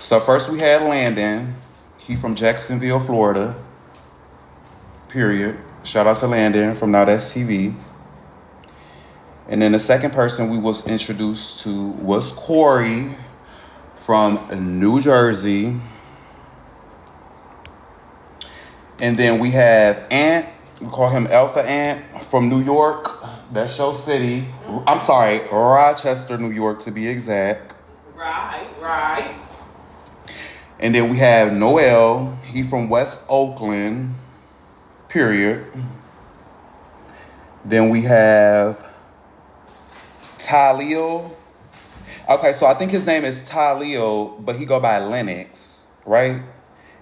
So first we had Landon. He from Jacksonville, Florida. Period. Shout out to Landon from Now That's TV. And then the second person we was introduced to was Corey from New Jersey. And then we have Ant, we call him Alpha Ant from New York. That's your city. I'm sorry, Rochester, New York to be exact. Right. And then we have Noel. He from West Oakland. Period. Then we have Talio. Okay, so I think his name is Talio, but he go by Lennox, right?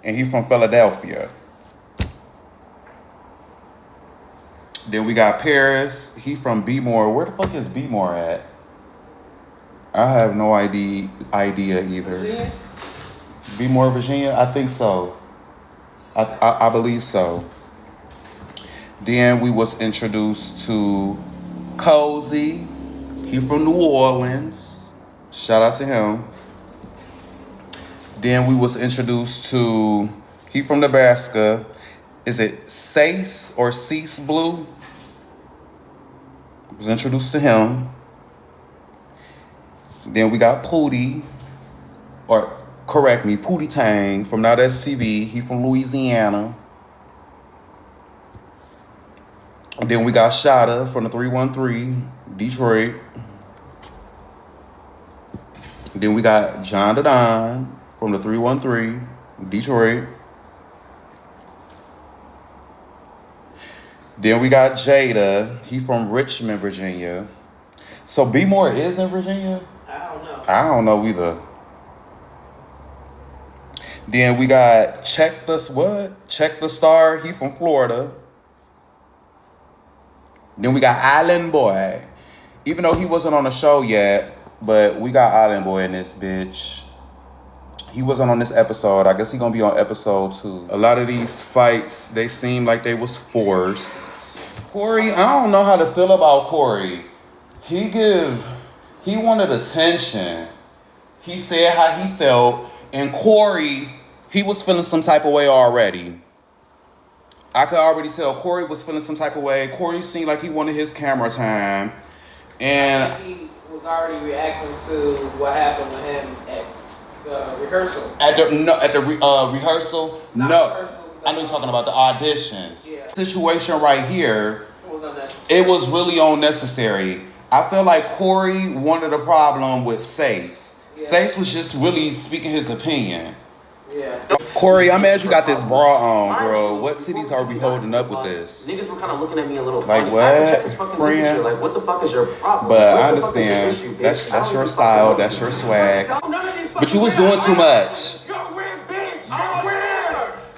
And he from Philadelphia. Then we got Paris. He from B-More. Where the fuck is B-More at? I have no idea either. Virginia? B-More, Virginia? I think so. I believe so. Then we was introduced to Cozy. He from New Orleans. Shout out to him. Then we was introduced to, he from Nebraska. Is it Sace or Cease Blue? Was introduced to him. Then we got Pootie, or correct me, Pootie Tang from Now That's TV. He from Louisiana. Then we got Shada from the 313, Detroit. Then we got John the Don from the 313, Detroit. Then we got Jada. He from Richmond, Virginia. So B-More is in Virginia? I don't know either. Then we got Check the Star. He from Florida. Then we got Island Boy. Even though he wasn't on the show yet, but we got Island Boy in this bitch. He wasn't on this episode. I guess he gonna be on episode 2. A lot of these fights, they seem like they was forced. Corey, I don't know how to feel about Corey. He wanted attention. He said how he felt, and Corey, he was feeling some type of way already. I could already tell Corey was feeling some type of way. Corey seemed like he wanted his camera time. And he was already reacting to what happened with him at the rehearsal. At the rehearsal? No. Rehearsal, I know you're talking about the auditions. Yeah. Situation right here, it it was really unnecessary. I feel like Corey wanted a problem with Sace. Yeah. Sace was just really speaking his opinion. Yeah. Corey, I'm mad you got this bra on, bro. What titties are we holding up with this? Niggas were kind of looking at me a little funny. Like what, friend? Like, what the fuck is your problem? But I understand. That's your style. That's your swag. But you was doing too much.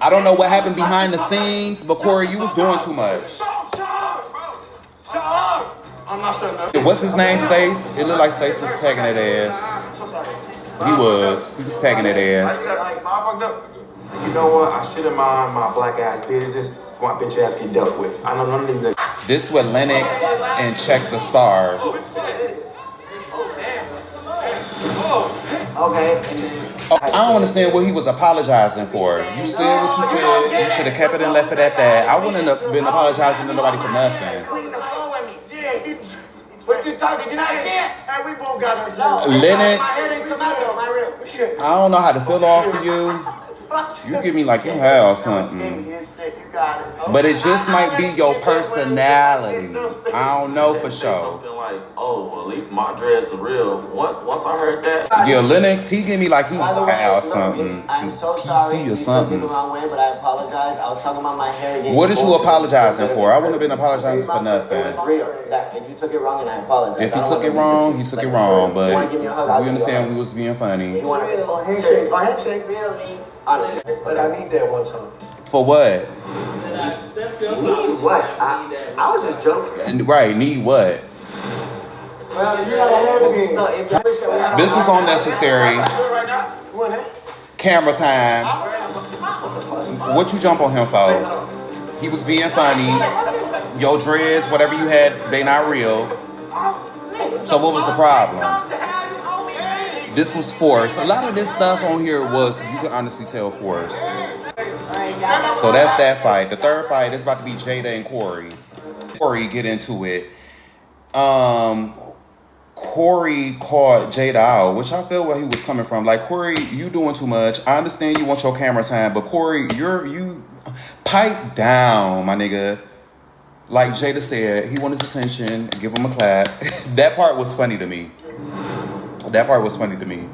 I don't know what happened behind the scenes, but Corey, you was doing too much. I'm not sure. What's his name, Sace? It looked like Sace was tagging that ass. He was tagging that ass. You know what? I should have mind my black ass business for my bitch ass get dealt with. I know none of these niggas. This with Lennox and Check the Star. I don't understand what he was apologizing for. You said what you said. You should have kept it and left it at that. I wouldn't have been apologizing to nobody for nothing. What you talking? Did you not see it? Hey, we both got our Lennox, I don't know how to feel off of you. You give me like you have something. But it just might be your personality. I don't know for sure. Something like, oh, well, at least my dress is real. Once I heard that. Yeah, Lennox, he give me like he have something. I'm so PC sorry. or something. You took it the wrong way, but I apologize. I was talking about my hair again. What did you apologizing for? I wouldn't have been apologizing for nothing. It was real. If you took it wrong, and I apologize. If he took it wrong, he took it wrong. But we understand we was being funny. You want a handshake? A handshake? But I need that one time. For what? Need what? I was just joking. Right, need what? Well, you gotta have it. This was unnecessary. Camera time. What you jump on him for? He was being funny. Your dreads, whatever you had, they not real. So what was the problem? This was forced. A lot of this stuff on here was, you can honestly tell, forced. So that's that fight. The third fight is about to be Jada and Corey. Corey get into it. Corey called Jada out, which I feel where he was coming from. Like, Corey, you doing too much. I understand you want your camera time, but Corey, you pipe down, my nigga. Like Jada said, he wanted his attention. Give him a clap. That part was funny to me. That part was funny to me.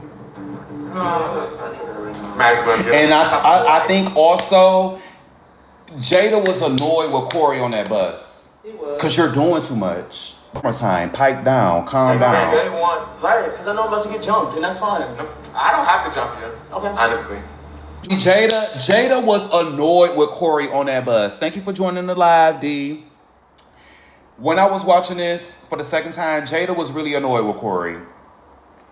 And I think also Jada was annoyed with Corey on that bus. He was. Cause you're doing too much. More time, pipe down, calm down. They want, right, because I know I'm about to get jumped, and that's fine. I don't have to jump you. Okay. Honestly. Jada was annoyed with Corey on that bus. Thank you for joining the live, D. When I was watching this for the second time, Jada was really annoyed with Corey.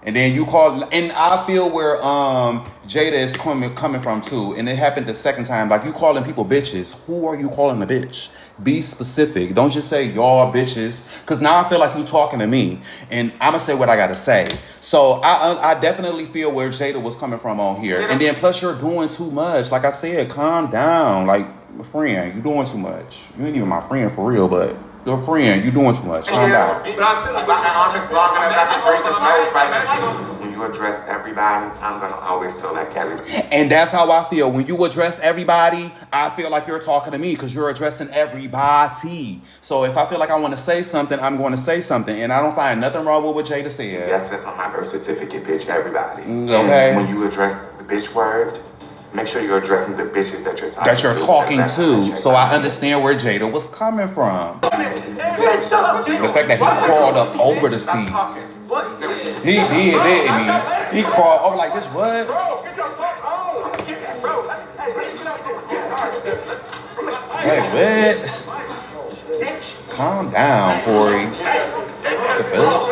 And then you called, and I feel where Jada is coming from too. And it happened the second time. Like, you calling people bitches. Who are you calling a bitch? Be specific. Don't just say y'all bitches. Because now I feel like you talking to me. And I'm going to say what I got to say. So I definitely feel where Jada was coming from on here. And then plus you're doing too much. Like I said, calm down. Like, friend, you doing too much. You ain't even my friend for real, but your friend, you doing too much. Calm down. But I feel like I'm long enough not to break this nose right. When you address everybody, I'm gonna always feel like carry. And that's how I feel. When you address everybody, I feel like you're talking to me because you're addressing everybody. So if I feel like I want to say something, I'm going to say something. And I don't find nothing wrong with what Jada said. Yes, that's on my birth certificate, bitch, everybody. Okay. And when you address the bitch word, make sure you're addressing the bitches that you're talking to. So I understand where Jada was coming from. The fact that he crawled up over the seats. He did, didn't he? He crawled over like this, what? Hey, what? Calm down, Corey. What the fuck?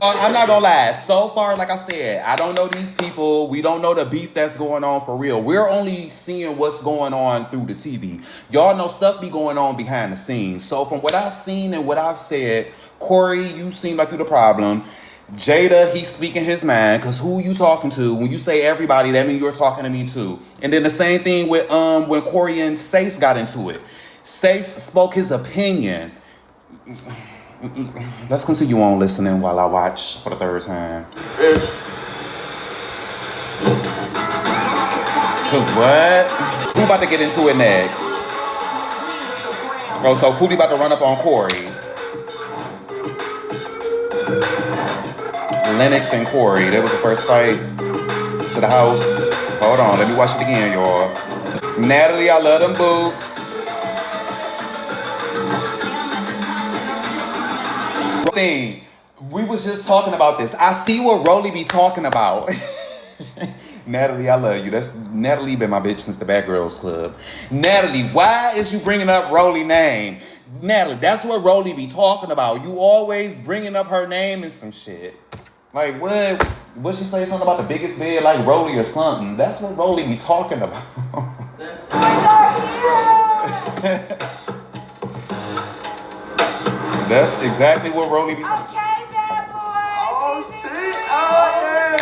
I'm not gonna lie. So far, like I said, I don't know these people. We don't know the beef that's going on for real. We're only seeing what's going on through the TV. Y'all know stuff be going on behind the scenes. So from what I've seen and what I've said, Corey, you seem like you're the problem. Jada, he's speaking his mind, because who you talking to? When you say everybody, that means you're talking to me too. And then the same thing with when Corey and Zeus got into it. Zeus spoke his opinion. Let's continue on listening while I watch for the third time. Cause what? Who about to get into it next? Oh, so Pootie about to run up on Corey. Lennox and Corey. That was the first fight to the house. Hold on, let me watch it again, y'all. Natalie, I love them boots. Thing. We was just talking about this. I see what Rolly be talking about. Natalie, I love you. That's Natalie been my bitch since the Bad Girls Club. Natalie, why is you bringing up Rolly name? Natalie, that's what Rolly be talking about. You always bringing up her name and some shit. Like, what? What she say something about the biggest bed like Rolly or something? That's what Rolly be talking about. That's exactly what Rolly be saying. Okay, bad boys. Oh, shit. Oh, yeah.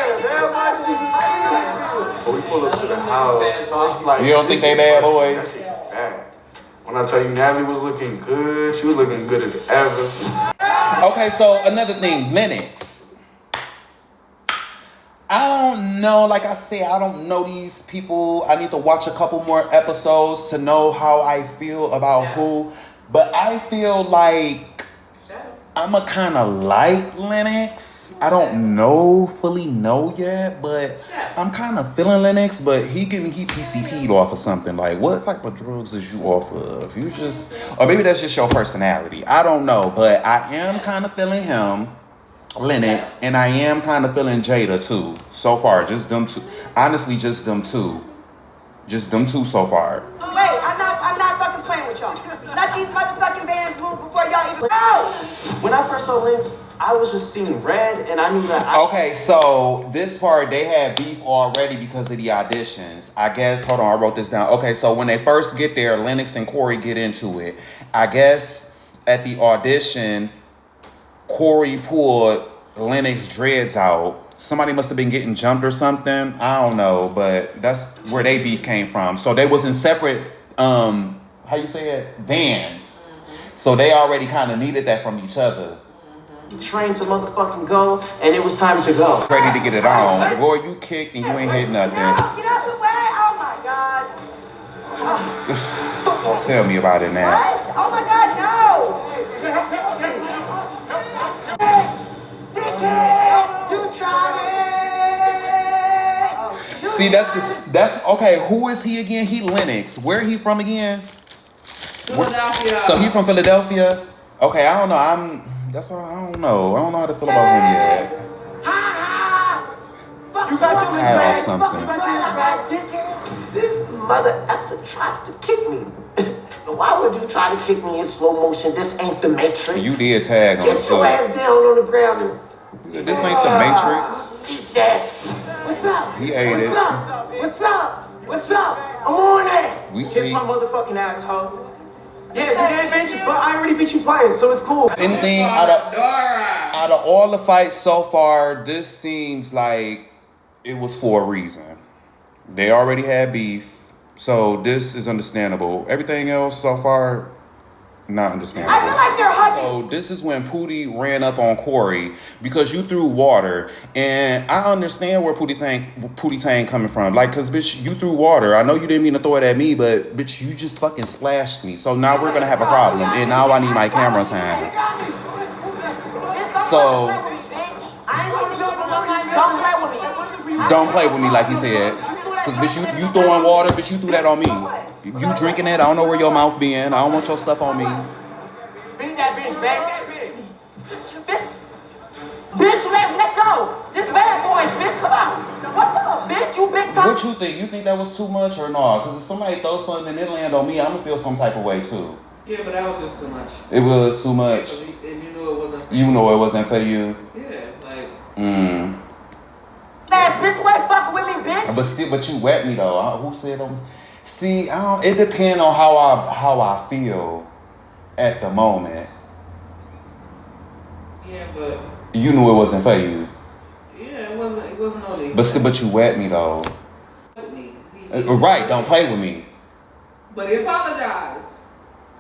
When we pull up to the house, like, You don't think they bad boys? That's bad. When I tell you Natalie was looking good, she was looking good as ever. Okay, so another thing, Lennox. I don't know, like I said, I don't know these people. I need to watch a couple more episodes to know how I feel about who. But I feel like I'm a kind of like Lennox. I don't fully know yet, but I'm kind of feeling Lennox. But he PCP'd off of something. Like, what type of drugs is you off of? You just, or maybe that's just your personality. I don't know, but I am kind of feeling him, Lennox, and I am kind of feeling Jada too. So far, just them two. Honestly, just them two. Just them two so far. Wait, I'm not fucking playing with y'all. Let these motherfucking bands move before y'all even. No! When I first saw Lynx, I was just seeing red, and I knew that. Okay, so this part, they had beef already because of the auditions. I guess, hold on, I wrote this down. Okay, so when they first get there, Lennox and Corey get into it. I guess at the audition, Corey pulled Lennox dreads out. Somebody must have been getting jumped or something. I don't know, but that's where they beef came from. So they was in separate, how you say it? Vans. So they already kind of needed that from each other. You trained to motherfucking go, and it was time to go. Ready to get it on. Boy, you kicked and you ain't hit nothing. No, get out the way. Oh my God. Tell me about it now. What? Oh my God, no. Dickhead, you tried it. See, that's okay. Who is he again? He Lennox. Where he from again? Philadelphia. So he from Philadelphia? Okay, I don't know. I don't know. I don't know how to feel about him yet. You got your Have something. This mother effer tries to kick me. Why would you try to kick me in slow motion? This ain't the Matrix. You did tag on Get the your foot. ass down on the ground and This ain't the Matrix. eat that. What's up? He ate it. What's up? What's up? What's up? I'm on it. We Kiss see my motherfucking asshole. Yeah, you did, bitch, but I already beat you twice, so it's cool. anything out of all the fights so far, this seems like it was for a reason. They already had beef, so this is understandable. Everything else so far, not understandable. I feel like they're hugging. So this is when Pootie ran up on Corey because you threw water, and I understand where Pootie Tang coming from. Like, cause bitch, you threw water. I know you didn't mean to throw it at me, but bitch, you just fucking splashed me. So now we're gonna have a problem, and now I need my camera time. So don't play with me like he said, cause bitch, you throwing water, bitch, you threw that on me. You drinking it? I don't know where your mouth been. I don't want your stuff on me. Beat that bitch, back that bitch. Bitch, let go. This bad boy, bitch, come on. What's up, bitch? You big time. What you think? You think that was too much or not? Because if somebody throws something and it land on me, I'm gonna feel some type of way too. Yeah, but that was just too much. It was too much. And you knew it wasn't. You know it wasn't for you. Yeah, like. That bitch, why fucking with me, bitch? But you wet me though. Who said on? See, it depends on how I feel at the moment. Yeah, but. You knew it wasn't for you. Yeah, it wasn't only. But you wet me though. Right? Don't play with me. But he apologized.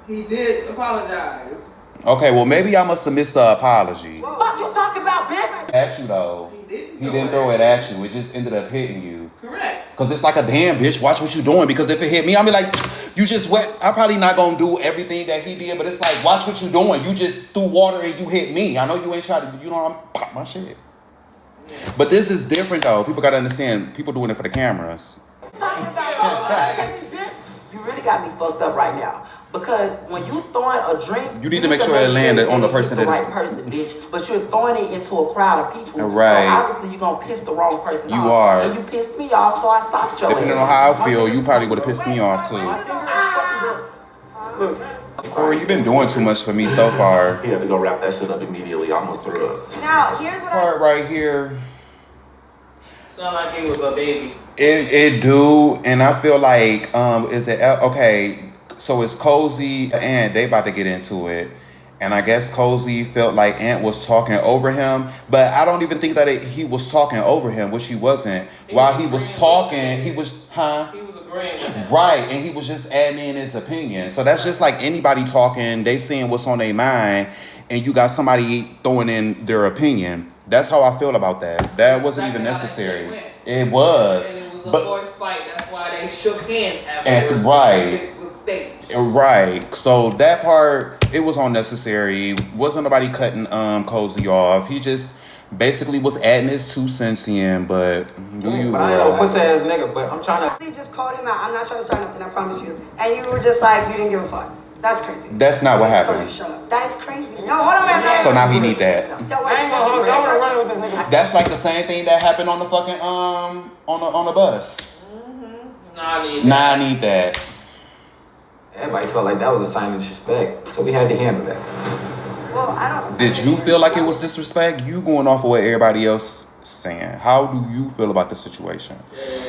He did apologize. Okay, well maybe I must have missed the apology. Fuck you talking about, bitch? At you though. He didn't throw it at you. It just ended up hitting you. Correct. Cause it's like a damn bitch. Watch what you doing. Because if it hit me, I'll be like, you just wet. I'm probably not gonna do everything that he did, but it's like, watch what you doing. You just threw water and you hit me. I know you ain't trying to. You know, I'm pop my shit. Yeah. But this is different though. People gotta understand. People doing it for the cameras. You really got me fucked up right now. Because when you throwing a drink, you need to make sure it landed on the person the that right person, bitch. But you're throwing it into a crowd of people. Right. So obviously you're gonna piss the wrong person off. You are. And you pissed me off, so I socked your Depending on how I feel, you probably would have pissed me off too. Corey, you've been doing too much for me so far. He had to go wrap that shit up immediately. I almost threw up. Now, here's what Part right here. Sound like he was a baby. It do, and I feel like is it okay? So it's Cozy and they about to get into it, and I guess Cozy felt like Ant was talking over him, but I don't even think that he was talking over him, which he wasn't. While he was talking, he was He was agreeing with him. right, and he was just adding in his opinion. So that's just like anybody talking, they saying what's on their mind, and you got somebody throwing in their opinion. That's how I feel about that. That wasn't even necessary. It was. And it was a voice fight. That's why they shook hands afterwards. Right. It was staged. Right. So that part, it was unnecessary. Wasn't nobody cutting Cozy off. He just basically was adding his 2 cents in, but do you? But I ain't no pussy ass nigga, but I'm trying to. You just called him out. I'm not trying to start nothing, I promise you. And you were just like, you didn't give a fuck. That's crazy. That's not what happened. Shut up. That is crazy. No, hold on, man. So now he need that. No, I ain't gonna hold you. I wanna run with this nigga. That's like the same thing that happened on the fucking on the bus. Nah, I need that. Everybody felt like that was a sign of disrespect, so we had to handle that. Well, I don't. Did you feel like it was disrespect? You going off of what everybody else saying. How do you feel about the situation?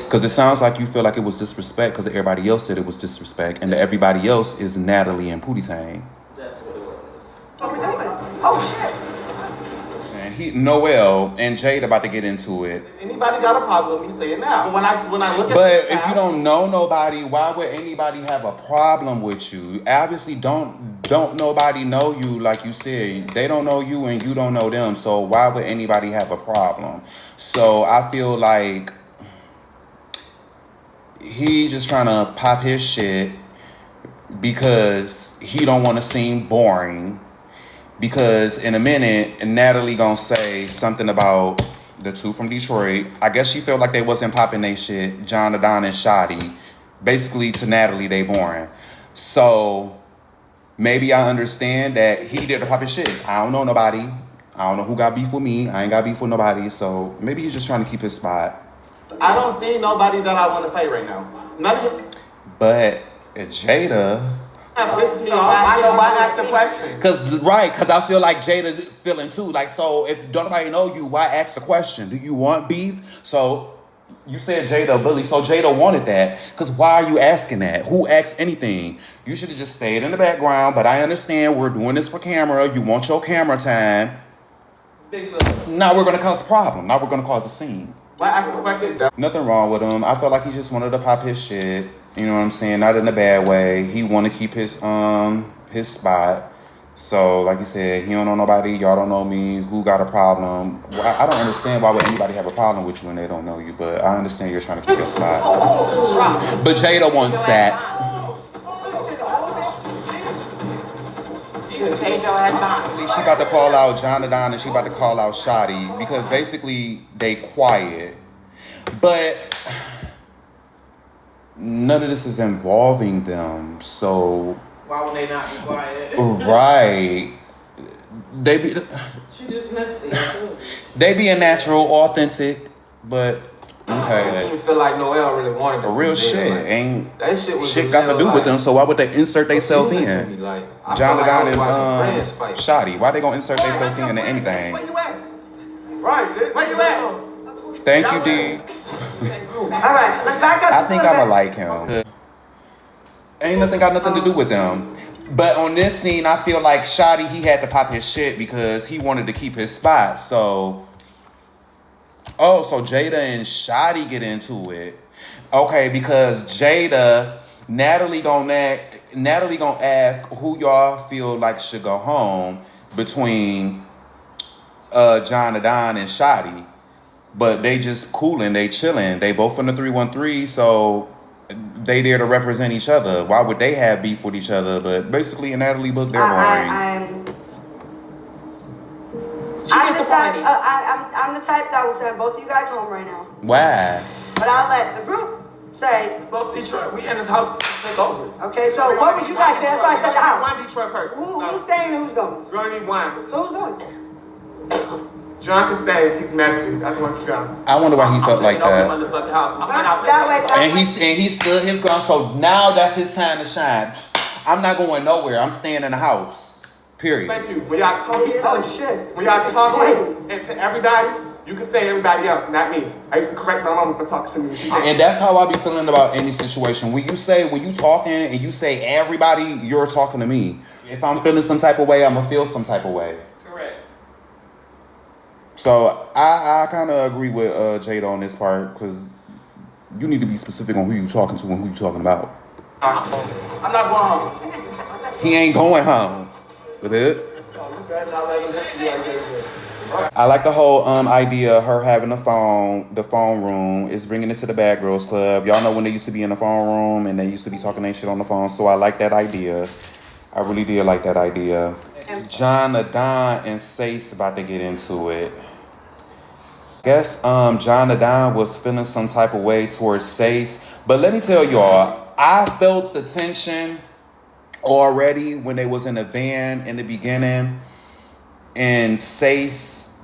Because it sounds like you feel like it was disrespect because everybody else said it was disrespect, and the everybody else is Natalie and Pootie Tang. That's what it was. What we're doing? Oh shit! Noel and Jade about to get into it. If anybody got a problem, he say it now. But when I look at But if you don't know nobody, why would anybody have a problem with you? Obviously, don't nobody know you, like you said. They don't know you and you don't know them. So why would anybody have a problem? So I feel like he just trying to pop his shit because he don't want to seem boring. Because in a minute, Natalie gonna say something about the two from Detroit. I guess she felt like they wasn't popping they shit, John Adon and Shotty. Basically, to Natalie, they boring. So maybe I understand that he did the pop his shit. I don't know nobody. I don't know who got beef with me. I ain't got beef with nobody. So maybe he's just trying to keep his spot. I don't see nobody that I want to say right now. None of you. But Jada... Pisses me off. I know why I asked the question. Cause I feel like Jada feeling too. Like, so if don't nobody know you, why ask the question? Do you want beef? So you said Jada a bully, so Jada wanted that. Cause why are you asking that? Who asks anything? You should have just stayed in the background. But I understand we're doing this for camera. You want your camera time. Now we're gonna cause a problem. Now we're gonna cause a scene. Why ask the question? Nothing wrong with him. I felt like he just wanted to pop his shit. You know what I'm saying? Not in a bad way. He want to keep his spot. So, like you said, he don't know nobody. Y'all don't know me. Who got a problem? I don't understand why would anybody have a problem with you when they don't know you. But I understand you're trying to keep your spot. But Jada wants that. She about to call out Jonathan and she about to call out Shotty because basically they quiet. But none of this is involving them, so why would they not be quiet? Right. They be She just messy too. They being natural, authentic, but okay. I didn't feel like Noel really wanted the real shit. Like, ain't that shit got to do with them, so why would they insert themselves in? Like, Jonathan and Shotty, why they gonna insert themselves in into anything? Where you at? Right, where you at? Thank you, D. All right, let's back up. I think I'ma like him. Ain't nothing got nothing to do with them. But on this scene, I feel like Shotty, he had to pop his shit because he wanted to keep his spot. So, so Jada and Shotty get into it. Okay, because Natalie gonna ask who y'all feel like should go home between Jonathan and Shotty. But they just cooling, they chilling. They both from the 313, so they there to represent each other. Why would they have beef with each other? But basically, in Natalie book, they're boring. I'm the type that will send both of you guys home right now. Why? But I'll let the group say. Both Detroit, we in this house to take over. Okay, so what would you guys say? That's why I said the house. One Detroit person. Who's staying and who's going? We're gonna need one. So who's going? John can stay. He's mad at me. I just want you to go. I wonder why he felt like that. That way. And he stood his ground. So now that's his time to shine. I'm not going nowhere. I'm staying in the house. Period. Thank you. When y'all talking, shit. When y'all talking and to everybody, you can say everybody else, not me. I used to correct my mama for talking to me. And that's how I be feeling about any situation. When you talking and you say everybody, you're talking to me. If I'm feeling some type of way, I'm gonna feel some type of way. Correct. So I kind of agree with Jada on this part because you need to be specific on who you talking to and who you talking about. I'm not going home. He ain't going home. With it. I like the whole idea of her having the phone room. It's bringing it to the Bad Girls Club. Y'all know when they used to be in the phone room and they used to be talking their shit on the phone. So I like that idea. I really did like that idea. Jonathan and Zeus about to get into it. Guess Jonathan was feeling some type of way towards Zeus. But let me tell y'all, I felt the tension already when they was in the van in the beginning. And Zeus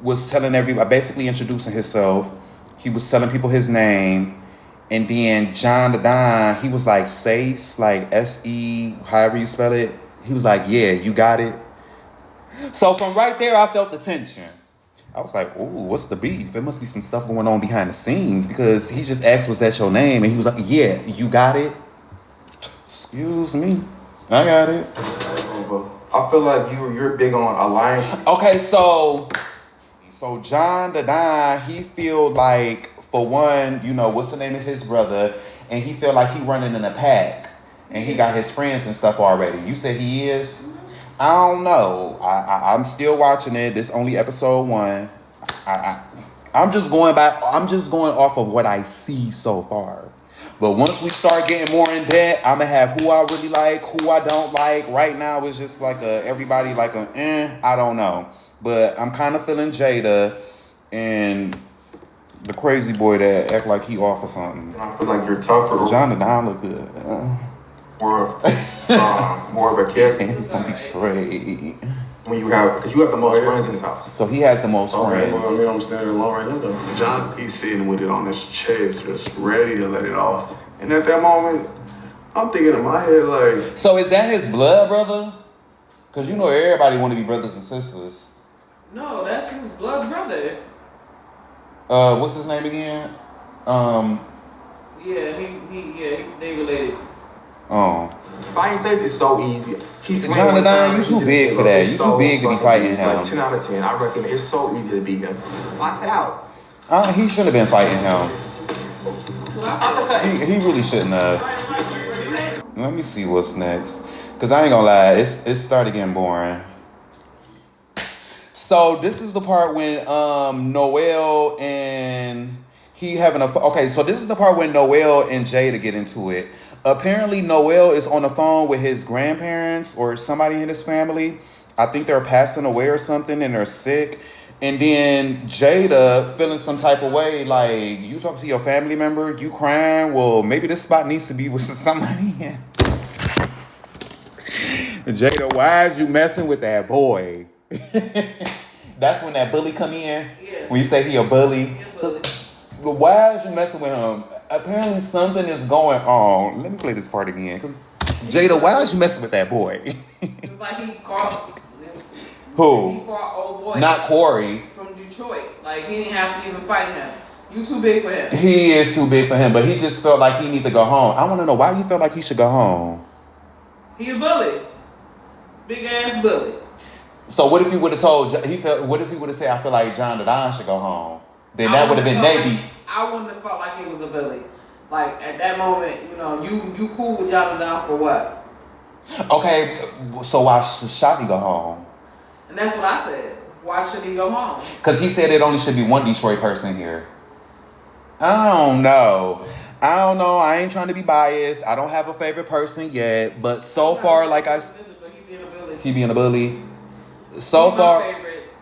was telling everybody, basically introducing himself. He was telling people his name. And then Jonathan, he was like Zeus, like S-E, however you spell it. He was like, yeah, you got it. So from right there, I felt the tension. I was like, ooh, what's the beef? There must be some stuff going on behind the scenes because he just asked, was that your name? And he was like, yeah, you got it. Excuse me. I got it. I feel like you're big on alliance. Okay, so So John the Don, he feel like, for one, you know, what's the name of his brother, and he feel like he running in a pack, and he got his friends and stuff already. You said he is? I don't know. I'm still watching it. This only episode 1. I'm just going off of what I see so far. But once we start getting more in depth, I'm gonna have who I really like, who I don't like. Right now, it's just like everybody like I don't know. But I'm kind of feeling Jada and the crazy boy that act like he off or something. I feel like you're tougher. John the Don look good. More of a character. And he's from Detroit. When you have, because you have the most friends in this house. So he has the most friends. Well, I mean, I'm standing alone right now, though. John, he's sitting with it on his chest, just ready to let it off. And at that moment, I'm thinking in my head, like... So is that his blood brother? Because you know everybody want to be brothers and sisters. No, that's his blood brother. What's his name again? They related. Fighting States is so easy. John the Don, you too big for that. You too big to be fighting him. Like 10 out of 10. I reckon it's so easy to beat him. Box it out. He shouldn't have been fighting him. He really shouldn't have. Let me see what's next. Because I ain't gonna lie, it started getting boring. So this is the part when Noel and he having a... Okay, so this is the part when Noel and Jada get into it. Apparently, Noel is on the phone with his grandparents or somebody in his family. I think they're passing away or something and they're sick. And then Jada feeling some type of way, like, you talking to your family member, you crying, well, maybe this spot needs to be with somebody. Jada, why is you messing with that boy? That's when that bully come in? Yeah. When you say he a bully? Why is you messing with him? Apparently something is going on. Let me play this part again. Jada, why is you messing with that boy? It's like he called... Who? He fought old boy. Not Corey. From Detroit. Like, he didn't have to even fight him. You too big for him. He is too big for him, but he just felt like he need to go home. I want to know why you felt like he should go home. He a bully. Big ass bully. So what if he would have told, what if he would have said, I feel like John the Don should go home? Then that would have been Navy. I wouldn't have felt like he was a bully. Like, at that moment, you know, you cool with John the Don for what? Okay, so why should Shotty go home? And that's what I said. Why should he go home? Because he said it only should be one Detroit person here. I don't know. I ain't trying to be biased. I don't have a favorite person yet. But so far, like I... He being a bully. So far...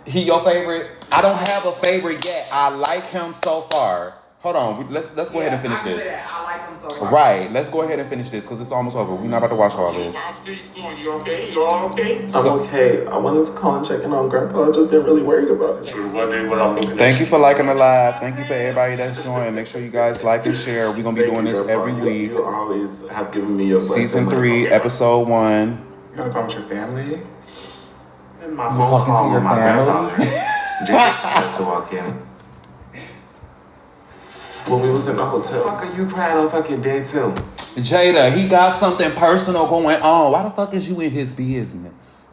He your favorite? I don't have a favorite yet. I like him so far. Hold on. Let's go ahead and finish this. I like him so far. Right. Let's go ahead and finish this because it's almost over. We're not about to watch all this. You okay? You all okay? I'm okay. I wanted to call and check in on Grandpa. I've just been really worried about it. Thank you for liking the live. Thank you for everybody that's joined. Make sure you guys like and share. We're going to be doing this every week. You always have given me your Season 3, episode 1. You gotta talk to your family? My You phone talking call to your with my family? grandfather. Jada has to walk in. When we was in the hotel. Fuck are you crying on fucking day 2? Jada, he got something personal going on. Why the fuck is you in his business?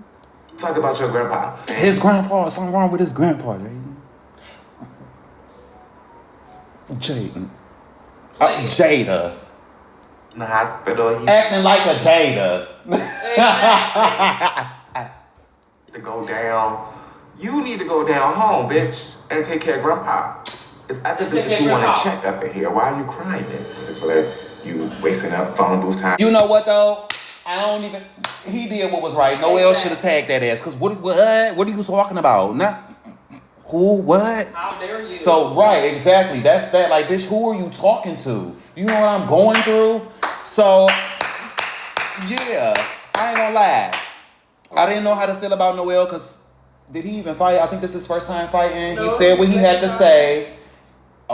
Talk about your grandpa. His grandpa, something wrong with his grandpa, Jaden. Jaden. Jada. In the hospital, he Acting like a Jada. to go down. You need to go down home, bitch, and take care of grandpa. I think that you want to check up in here. Why are you crying then? It's for that you wasting up phone booth time. You know what though? I don't even. He did what was right. Noel should have tagged that ass. Cause what are you talking about? Not who? What? How dare you? So right, exactly. That's that. Like, bitch, who are you talking to? You know what I'm going through? So yeah, I ain't gonna lie. I didn't know how to feel about Noel. Cause did he even fight? I think this is his first time fighting. No, he said what he had to say.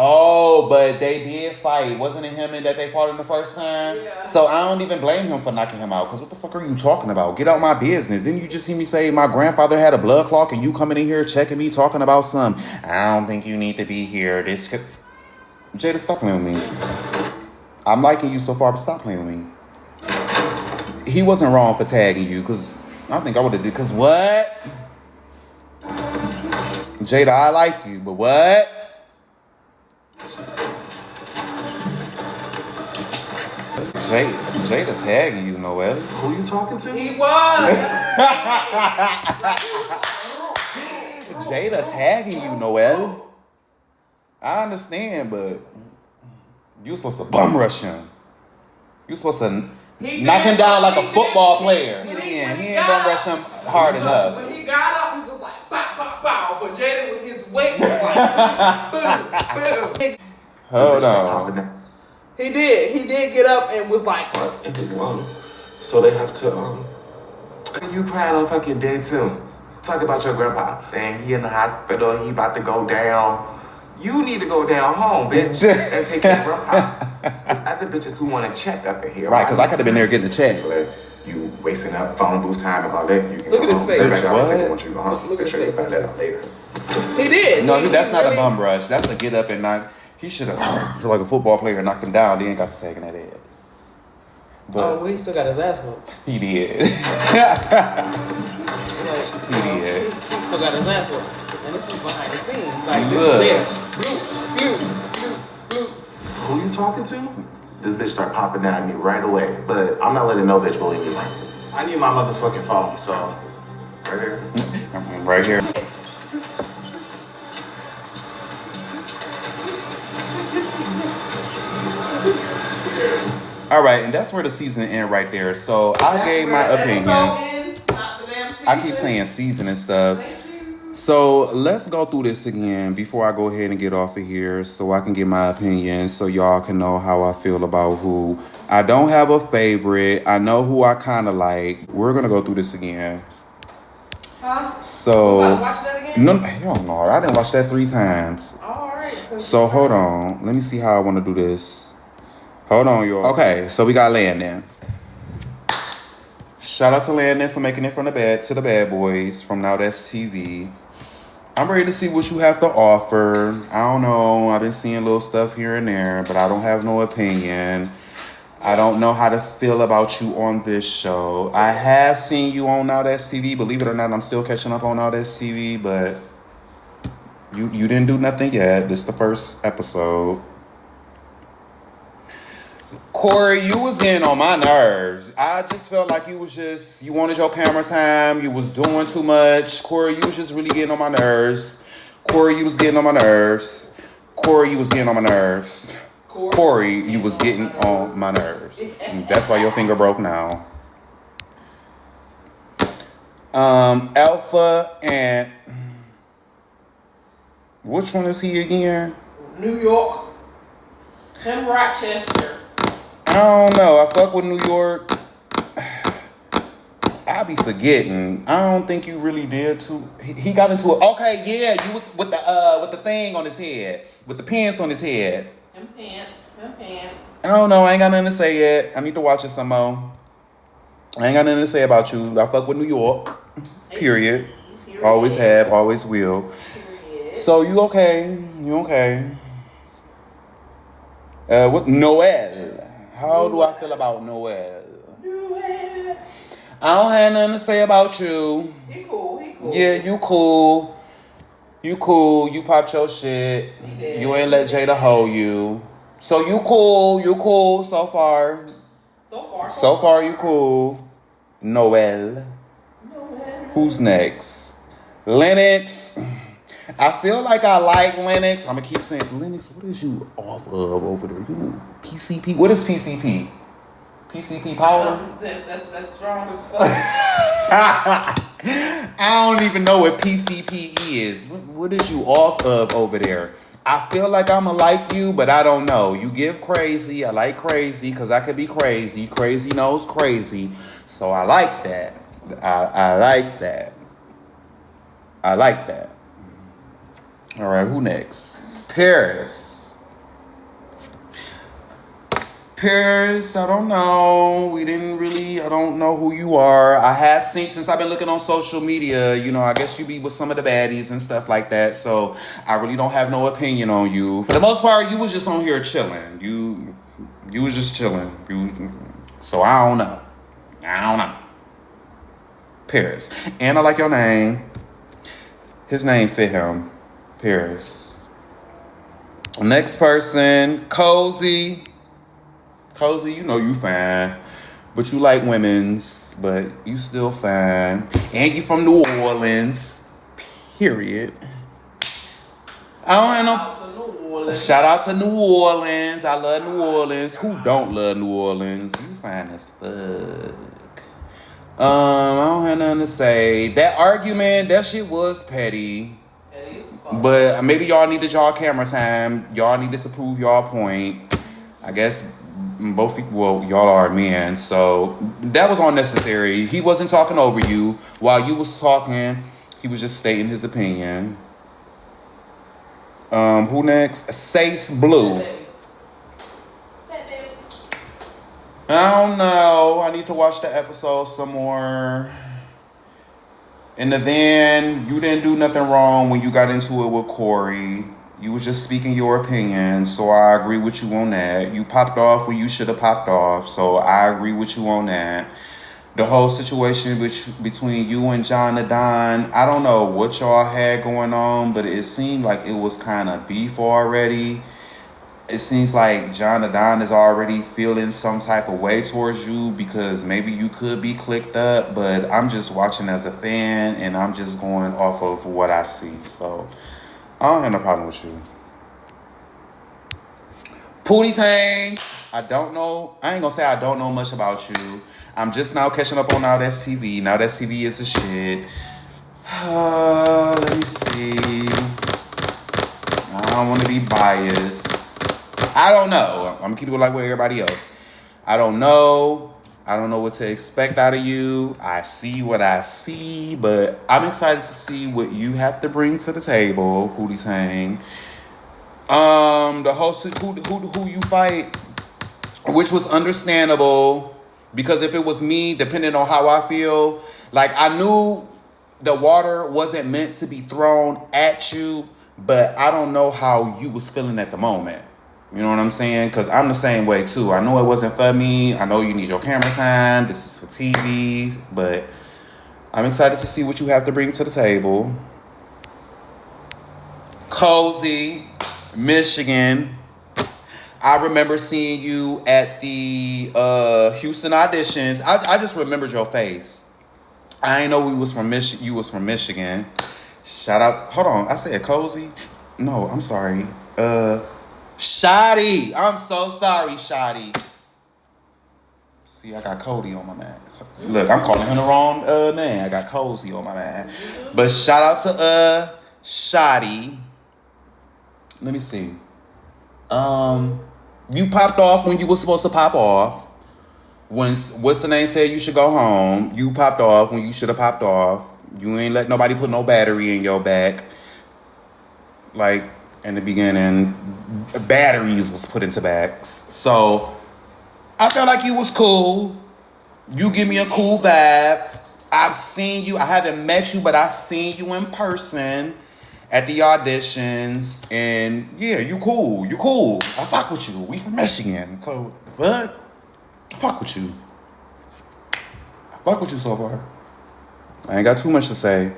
Oh, but they did fight. Wasn't it him and that they fought in the first time? Yeah. So I don't even blame him for knocking him out. Because what the fuck are you talking about? Get out my business. Didn't you just hear me say my grandfather had a blood clot and you coming in here checking me, talking about some, I don't think you need to be here. This could... Jada, stop playing with me. I'm liking you so far, but stop playing with me. He wasn't wrong for tagging you because I think I would have did. Because what? Jada, I like you, but what? Jada tagging you, Noelle. Who you talking to? He was. Jada tagging you, Noelle. I understand, but you supposed to bum rush him. You supposed to knock him down like a football player. See it again. He ain't bum rush him hard enough. When he got up, he was like, bow, bow, bow. But Jada with his weight was like, boom, boom. Hold on. He did get up and was like, So they have to, You crying on fucking day 2. Talk about your grandpa saying he in the hospital, he about to go down. You need to go down home, bitch, and take care of grandpa. There's other bitches who want to check up in here. Right, because I could have been there getting a check. You wasting up phone booth time about that. You can Look at his face. I want you to go home. Look at his Make sure you face. find that out later. he did. No, that's not a bum rush. That's a get up and knock. He should have, like a football player, knocked him down. Then got to sagging that ass. But Oh, well, he still got his ass whooped. he did. He did. He still got his ass whooped. And this is behind the scenes. Like, Look. this is there. who you talking to? This bitch start popping down at me right away, but I'm not letting no bitch bully me like that. I need my motherfucking phone, so. Right here. Right here. All right, and that's where the season end right there. So I gave my opinion. I keep saying season and stuff. So let's go through this again before I go ahead and get off of here so I can get my opinion so y'all can know how I feel about who. I don't have a favorite. I know who I kind of like. We're going to go through this again. Huh? So, You watch that again? no, hell no. I didn't watch that 3 times. All right. So hold on. Let me see how I want to do this. Hold on, y'all. Okay, so we got Landon. Shout out to Landon for making it from the bed to the Bad Boys from Now That's TV. I'm ready to see what you have to offer. I don't know. I've been seeing little stuff here and there, but I don't have no opinion. I don't know how to feel about you on this show. I have seen you on Now That's TV. Believe it or not, I'm still catching up on Now That's TV, but you didn't do nothing yet. This is the first episode. Corey, you was getting on my nerves. I just felt like you wanted your camera time. You was doing too much. Corey, you was just really getting on my nerves. Corey, you was getting on my nerves. Corey, you was getting on my nerves. Corey, you was getting on my nerves. And that's why your finger broke now. Alpha and... Which one is he again? New York. Tim Rochester. I don't know. I fuck with New York. I be forgetting. I don't think you really did too. He got into it. Okay, yeah, you with the thing on his head, with the pants on his head. Them pants. I don't know. I ain't got nothing to say yet. I need to watch it some more. I ain't got nothing to say about you. I fuck with New York. Period. Always have. Always will. So you okay? You okay? What Noelle? How do I feel about Noelle? I don't have nothing to say about you. He cool. Yeah, you cool. You cool. You popped your shit. You ain't let Jada hold you. So you cool. You cool so far. So far you cool. Noelle. Who's next? Lennox. I feel like I like Lennox. I'm going to keep saying, Lennox, what is you off of over there? You know, PCP? What is PCP? PCP powder? That's strong as fuck. I don't even know what PCP is. What is you off of over there? I feel like I'm going to like you, but I don't know. You give crazy. I like crazy because I could be crazy. Crazy knows crazy. So I like that. I like that. I like that. All right, who next? Paris, I don't know. I don't know who you are. I have seen, since I've been looking on social media, I guess you be with some of the baddies and stuff like that. So I really don't have no opinion on you. For the most part, you was just on here chilling. You was just chilling. So I don't know. Paris. And I like your name. His name fit him. Paris. Next person, Cozy. Cozy, you know you fine. But you like women's. But you still fine. And you from New Orleans. Period. I don't have no... Shout out to New Orleans. I love New Orleans. Who don't love New Orleans? You fine as fuck. I don't have nothing to say. That argument, that shit was petty. But maybe y'all needed y'all camera time. Y'all needed to prove y'all point. I guess both, well, y'all are men. So that was unnecessary. He wasn't talking over you. While you was talking, he was just stating his opinion. Who next? Zeus Blue. I don't know. I need to watch the episode some more. And then you didn't do nothing wrong when you got into it with Corey. You was just speaking your opinion, so I agree with you on that. You popped off when you should have popped off, so I agree with you on that. The whole situation between you and John the Don, I don't know what y'all had going on, but it seemed like it was kind of beef already. It seems like John the Don is already feeling some type of way towards you because maybe you could be clicked up, but I'm just watching as a fan and I'm just going off of what I see. So I don't have no problem with you. Pootie Tang, I don't know. I ain't gonna say I don't know much about you. I'm just now catching up on Now That's TV. Now That's TV is a shit. Let me see. I don't want to be biased. I don't know. I'm going to keep it like with everybody else. I don't know. I don't know what to expect out of you. I see what I see, but I'm excited to see what you have to bring to the table, Pootie Tang. The host, who you fight, which was understandable, because if it was me, depending on how I feel, like I knew the water wasn't meant to be thrown at you, but I don't know how you was feeling at the moment. You know what I'm saying? Because I'm the same way, too. I know it wasn't for me. I know you need your camera time. This is for TV. But I'm excited to see what you have to bring to the table. Cozy, Michigan. I remember seeing you at the Houston auditions. I just remembered your face. I didn't know you was from Michigan. Shout out. Hold on. I said Cozy? No, I'm sorry. Shotty. I'm so sorry, Shotty. See, I got Cody on my man. Look, I'm calling him the wrong name. I got Cozy on my man. But shout out to Shotty. Let me see. You popped off when you were supposed to pop off. When what's the name said you should go home, you popped off when you should have popped off. You ain't let nobody put no battery in your back. Like in the beginning, batteries was put into backs. So I felt like you was cool. You give me a cool vibe. I've seen you. I haven't met you, but I've seen you in person at the auditions. And yeah, you cool. You cool. I fuck with you. We from Michigan. So what? I fuck with you. I fuck with you so far. I ain't got too much to say.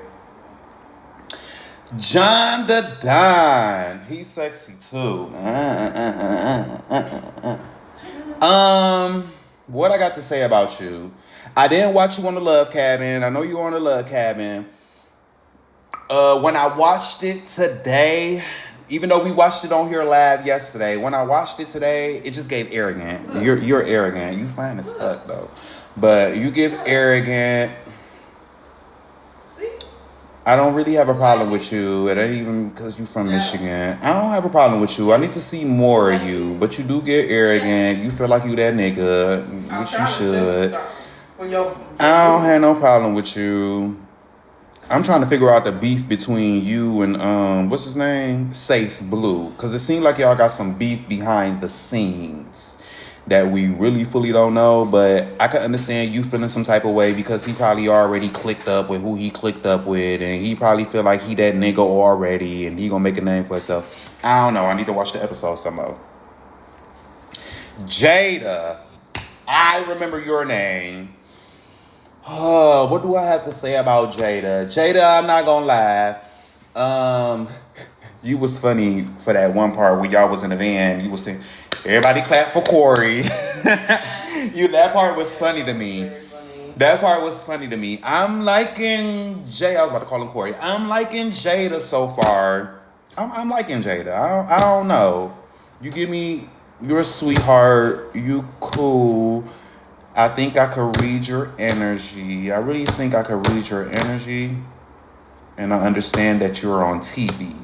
John the Don. He's sexy too. What I got to say about you? I didn't watch you on the Love Cabin. I know you were on the Love Cabin. When I watched it today, even though we watched it on here live yesterday, when I watched it today, it just gave arrogant. You're arrogant. You fine as fuck though, but you give arrogant. I don't really have a problem with you. It ain't even because you from Michigan. I don't have a problem with you. I need to see more of you. But you do get arrogant. You feel like you that nigga, which you should. I don't have no problem with you. I'm trying to figure out the beef between you and, what's his name? Zeus Blue. Because it seems like y'all got some beef behind the scenes that we really fully don't know, but I can understand you feeling some type of way because he probably already clicked up with who he clicked up with, and he probably feel like he that nigga already, and he gonna make a name for himself. I don't know. I need to watch the episode some more. Jada. I remember your name. Oh, what do I have to say about Jada? Jada, I'm not gonna lie. You was funny for that one part where y'all was in the van. You was saying, "Everybody clap for Corey." That part was funny to me. Very funny. That part was funny to me. I'm liking Jay. I was about to call him Corey. I'm liking Jada so far. I'm liking Jada. I don't know. You give me. You're a sweetheart. You cool. I think I could read your energy. I really think I could read your energy. And I understand that you're on TV.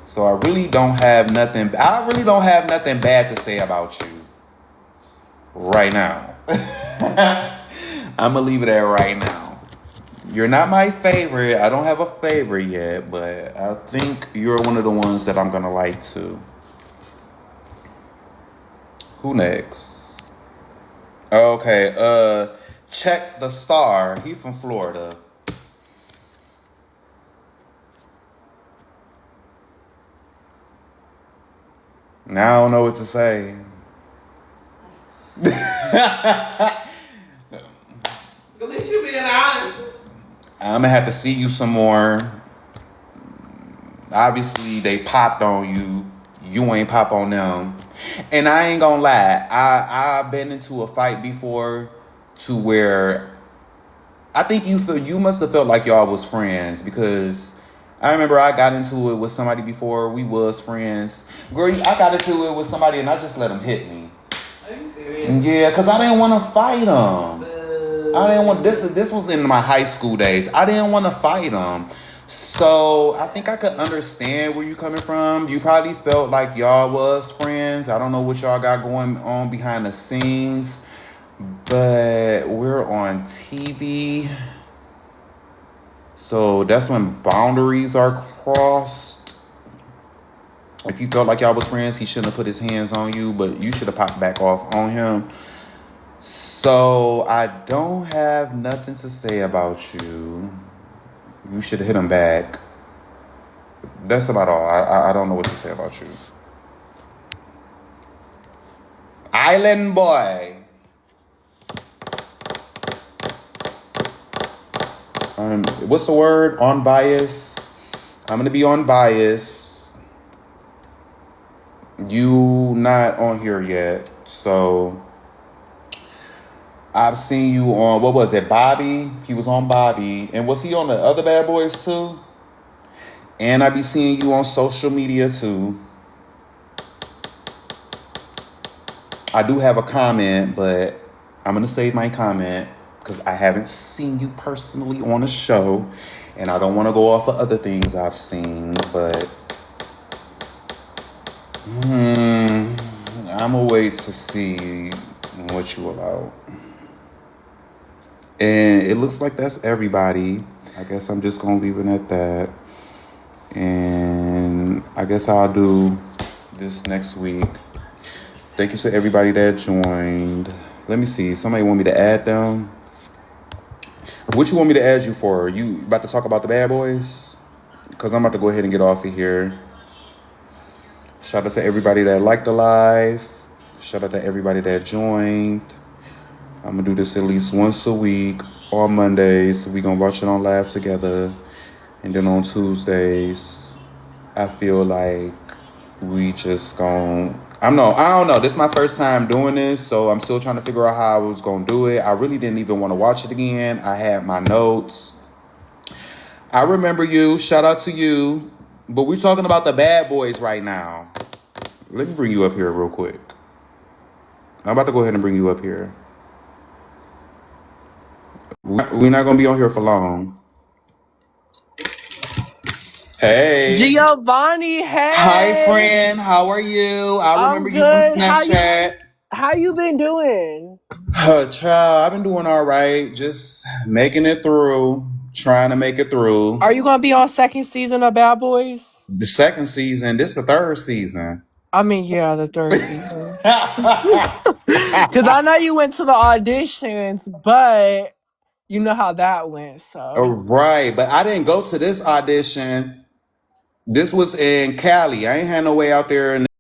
So I really don't have nothing bad to say about you right now. I'm gonna leave it at right now. You're not my favorite. I don't have a favorite yet, but I think you're one of the ones that I'm gonna like too. Who next? Okay, Check the Star. He from Florida. Now I don't know what to say. At least you being honest. I'm gonna have to see you some more. Obviously, they popped on you. You ain't pop on them. And I ain't gonna lie. I've been into a fight before to where I think you must have felt like y'all was friends because I remember I got into it with somebody before. We was friends. Girl, I got into it with somebody and I just let him hit me. Are you serious? Yeah, because I didn't want to fight him. I didn't want this was in my high school days. I didn't want to fight him. So I think I could understand where you coming from. You probably felt like y'all was friends. I don't know what y'all got going on behind the scenes. But we're on TV. So that's when boundaries are crossed. If you felt like y'all was friends, he shouldn't have put his hands on you, but you should have popped back off on him. So I don't have nothing to say about you. You should have hit him back. That's about all. I don't know what to say about you. Island Boy. What's the word? On bias. I'm gonna be on bias. You not on here yet, so I've seen you on, what was it, Bobby? He was on Bobby. And was he on the other Bad Boys too? And I be seeing you on social media too. I do have a comment, but I'm going to save my comment because I haven't seen you personally on a show. And I don't want to go off of other things I've seen, but I'm going to wait to see what you about. And it looks like that's everybody. I guess I'm just going to leave it at that. And I guess I'll do this next week. Thank you to everybody that joined. Let me see. Somebody want me to add them? What you want me to add you for? You about to talk about the Bad Boys? Because I'm about to go ahead and get off of here. Shout out to everybody that liked the live. Shout out to everybody that joined. I'm going to do this at least once a week on Mondays. We're going to watch it on live together. And then on Tuesdays, I feel like we just going to... I don't know. This is my first time doing this, so I'm still trying to figure out how I was going to do it. I really didn't even want to watch it again. I had my notes. I remember you. Shout out to you. But we're talking about the Bad Boys right now. Let me bring you up here real quick. I'm about to go ahead and bring you up here. We're not going to be on here for long. Hey. Giovanni, hey. Hi, friend. How are you? I remember you from Snapchat. How you been doing? Child, I've been doing all right. Just making it through. Trying to make it through. Are you going to be on second season of Bad Boys? The second season. This is the third season. I mean, yeah, the third season. Because I know you went to the auditions, but you know how that went, so. Right, but I didn't go to this audition. This was in Cali. I ain't had no way out there in